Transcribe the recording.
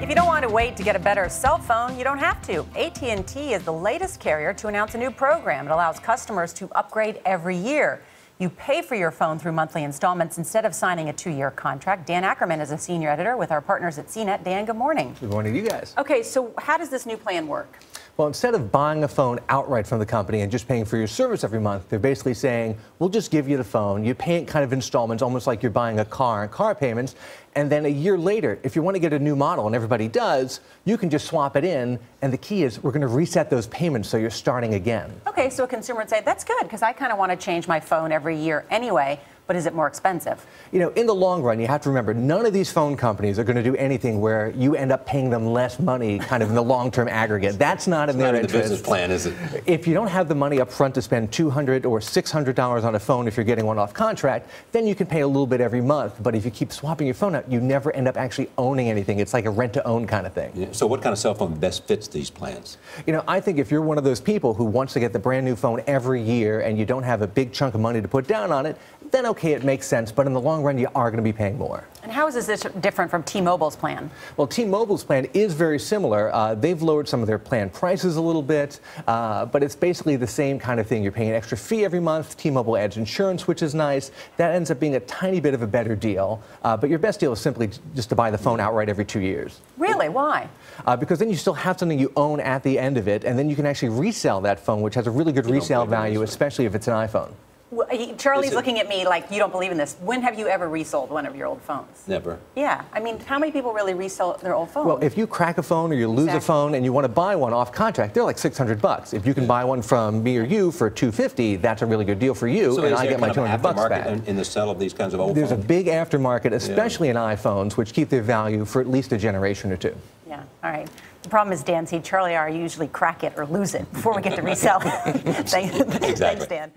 If you don't want to wait to get a better cell phone, you don't have to. AT&T is the latest carrier to announce a new program. It allows customers to upgrade every year. You pay for your phone through monthly installments instead of signing a 2-year contract. Dan Ackerman is a senior editor with our partners at CNET. Dan, good morning. Good morning to you guys. Okay, so how does this new plan work? Well, instead of buying a phone outright from the company and just paying for your service every month, they're basically saying, we'll just give you the phone. You pay it kind of installments, almost like you're buying a car and car payments. And then a year later, if you want to get a new model, and everybody does, you can just swap it in. And the key is we're going to reset those payments so you're starting again. Okay, so a consumer would say, that's good, because I kind of want to change my phone every year anyway. But is it more expensive? You know, in the long run, you have to remember, none of these phone companies are going to do anything where you end up paying them less money kind of in the long-term aggregate. That's not in their interest. The business plan, is it? If you don't have the money up front to spend $200 or $600 on a phone if you're getting one off contract, then you can pay a little bit every month. But if you keep swapping your phone out, you never end up actually owning anything. It's like a rent-to-own kind of thing. Yeah. So what kind of cell phone best fits these plans? You know, I think if you're one of those people who wants to get the brand new phone every year and you don't have a big chunk of money to put down on it, then okay, it makes sense. But in the long run, you are going to be paying more. And how is this different from T-Mobile's plan? Well, T-Mobile's plan is very similar. They've lowered some of their plan prices a little bit, but it's basically the same kind of thing. You're paying an extra fee every month. T-Mobile adds insurance, which is nice. That ends up being a tiny bit of a better deal. But your best deal is simply just to buy the phone outright every 2 years. Really? Why? Because then you still have something you own at the end of it, and then you can actually resell that phone, which has a really good resale value, especially if it's an iPhone. Well, Charlie's looking at me like you don't believe in this. When have you ever resold one of your old phones? Never. Yeah. I mean, how many people really resell their old phones? Well, if you crack a phone or you lose a phone and you want to buy one off contract, they're like $600. If you can buy one from me or you for $250, that's a really good deal for you, so and I get my $200 back. In the sale of these kinds of old There's phones? a big aftermarket, especially in iPhones, which keep their value for at least a generation or two. Yeah. All right. The problem is, Dan, see, Charlie and I usually crack it or lose it before we get to resell it. Thanks, Dan.